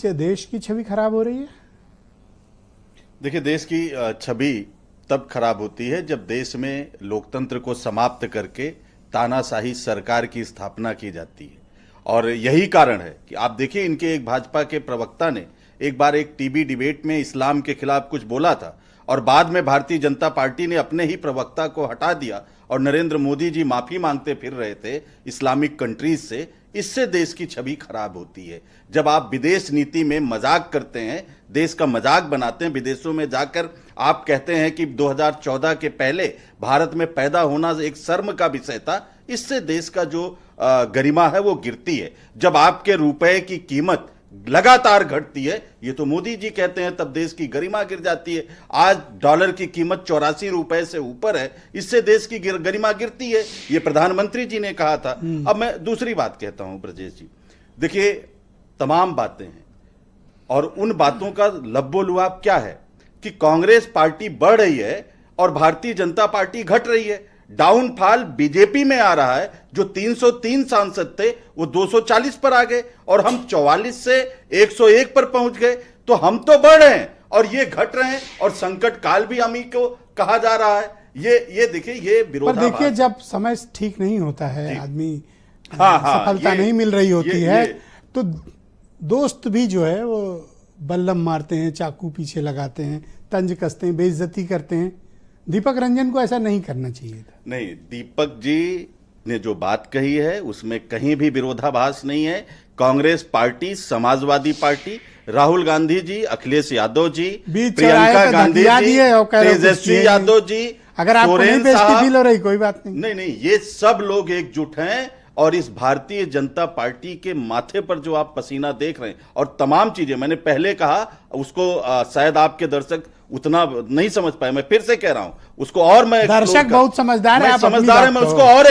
से देश की छवि खराब हो रही है। देखिए, देश की छवि तब खराब होती है जब देश में लोकतंत्र को समाप्त करके तानाशाही सरकार की स्थापना की जाती है। और यही कारण है कि आप देखिए, इनके एक भाजपा के प्रवक्ता ने एक बार एक टीवी डिबेट में इस्लाम के खिलाफ कुछ बोला था और बाद में भारतीय जनता पार्टी ने अपने ही प्रवक्ता को हटा दिया और नरेंद्र मोदी जी माफी मांगते फिर रहे थे इस्लामिक कंट्रीज से। इससे देश की छवि खराब होती है। जब आप विदेश नीति में मजाक करते हैं, देश का मजाक बनाते हैं, विदेशों में जाकर आप कहते हैं कि 2014 के पहले भारत में पैदा होना एक शर्म का विषय था, इससे देश का जो गरिमा है वो गिरती है। जब आपके रुपए की कीमत लगातार घटती है, ये तो मोदी जी कहते हैं, तब देश की गरिमा गिर जाती है। आज डॉलर की कीमत 84 रुपए से ऊपर है, इससे देश की गरिमा गिरती है, ये प्रधानमंत्री जी ने कहा था। अब मैं दूसरी बात कहता हूं ब्रजेश जी, देखिए तमाम बातें हैं और उन बातों का लब्बो-लुआब क्या है कि कांग्रेस पार्टी बढ़ रही है और भारतीय जनता पार्टी घट रही है। डाउनफॉल बीजेपी में आ रहा है, जो 303 सांसद थे वो 240 पर आ गए और हम 44 से 101 पर पहुंच गए। तो हम तो बढ़ रहे हैं और ये घट रहे हैं और संकट काल भी हम ही को कहा जा रहा है। ये देखिए, ये विरोधाभास। पर देखिए, जब समय ठीक नहीं होता है, आदमी हाँ, सफलता नहीं मिल रही होती है, तो दोस्त भी जो है वो बल्लम मारते हैं, चाकू पीछे लगाते हैं, तंज कसते हैं, बेइज्जती करते हैं। दीपक रंजन को ऐसा नहीं करना चाहिए था। नहीं, दीपक जी ने जो बात कही है उसमें कहीं भी विरोधाभास नहीं है। कांग्रेस पार्टी, समाजवादी पार्टी, राहुल गांधी जी, अखिलेश यादव जी, प्रियंका गांधी जी, तेजस्वी यादव जी, अगर आपको नहीं बेइज्जती फील हो रही, कोई बात नहीं। नहीं, ये सब लोग एकजुट हैं और इस भारतीय जनता पार्टी के माथे पर जो आप पसीना देख रहे हैं और तमाम चीजें मैंने पहले कहा, उसको शायद आपके दर्शक उतना नहीं समझ पाए, मैं फिर से कह रहा हूं उसको। और मैं दर्शक बहुत समझदार है, समझदार है, मैं उसको और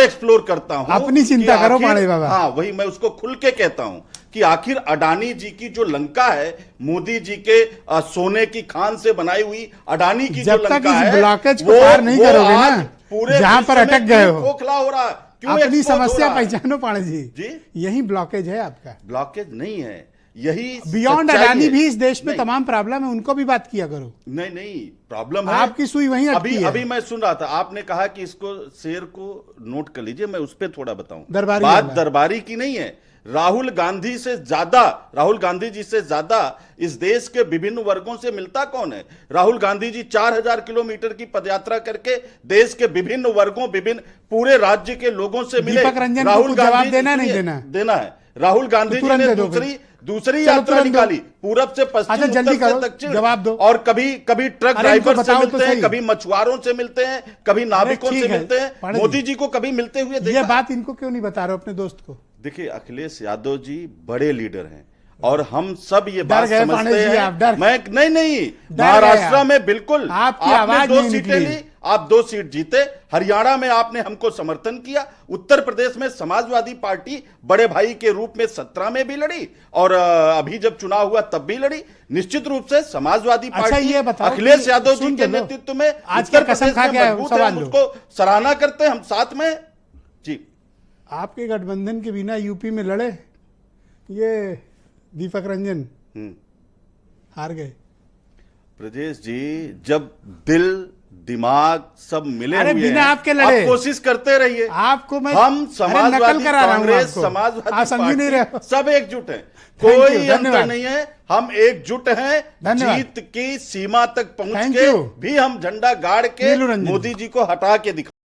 एक्सप्लोर करता हूं। अपनी चिंता करो पाड़े बाबा। हाँ, वही मैं उसको खुल के कहता हूं कि आखिर अडानी जी की जो लंका है, मोदी जी के सोने की खान से बनाई हुई अडानी की जो लंका है, ब्लॉकेज को पार नहीं करोगे ना, पूरे जहां पर अटक गए हो, खोखला हो रहा है। क्यों अपनी समस्या पहचानो पाड़े जी, यही ब्लॉकेज है आपका। ब्लॉकेज नहीं है, यही बियॉन्ड अडानी भी इस देश में तमाम प्रॉब्लम है, उनको भी बात किया करो। नहीं, प्रॉब्लम है, आपकी सुई वहीं अटकी है। अभी मैं सुन रहा था, आपने कहा कि इसको शेर को नोट कर लीजिए, मैं उस पर थोड़ा बताऊं। बात दरबारी की नहीं है। राहुल गांधी जी से ज्यादा इस देश के विभिन्न वर्गों से मिलता कौन है? राहुल गांधी जी 4000 किलोमीटर की पदयात्रा करके देश के विभिन्न वर्गों, विभिन्न पूरे राज्य के लोगों से मिले। राहुल गांधी देना है। राहुल गांधी जी ने दूसरी यात्रा निकाली, पूरब से पश्चिम, उत्तर से दक्षिण, जवाब दो। और कभी ट्रक ड्राइवर से मिलते हैं, कभी मछुआरों से मिलते हैं, कभी नाविकों से मिलते हैं। मोदी जी को कभी मिलते हुए देखा? ये बात इनको क्यों नहीं बता रहे अपने दोस्त को? देखिए, अखिलेश यादव जी बड़े लीडर हैं और हम सब ये बात समझते हैं। मैं नहीं, महाराष्ट्र में बिल्कुल आपने 2 सीटें ली, आप 2 सीट जीते। हरियाणा में आपने हमको समर्थन किया। उत्तर प्रदेश में समाजवादी पार्टी बड़े भाई के रूप में 17 में भी लड़ी और अभी जब चुनाव हुआ तब भी लड़ी। निश्चित रूप से समाजवादी पार्टी अखिलेश यादव जी के नेतृत्व में उत्तर प्रदेश में मजबूत है, हम उसको सराहना करते हैं, हम साथ में जी। आपके गठबंधन के बिना यूपी में लड़े ये दीपक रंजन हार गए। ब्रजेश जी, जब दिल दिमाग सब मिले हुए बिना आपके लड़े, आप कोशिश करते रहिए। आपको मैं हम समाजवादी कांग्रेस, समाजवादी पार्टी सब एकजुट हैं, कोई अंतर नहीं है, हम एकजुट हैं। जीत की सीमा तक पहुंच के भी हम झंडा गाड़ के मोदी जी को हटा के दिखा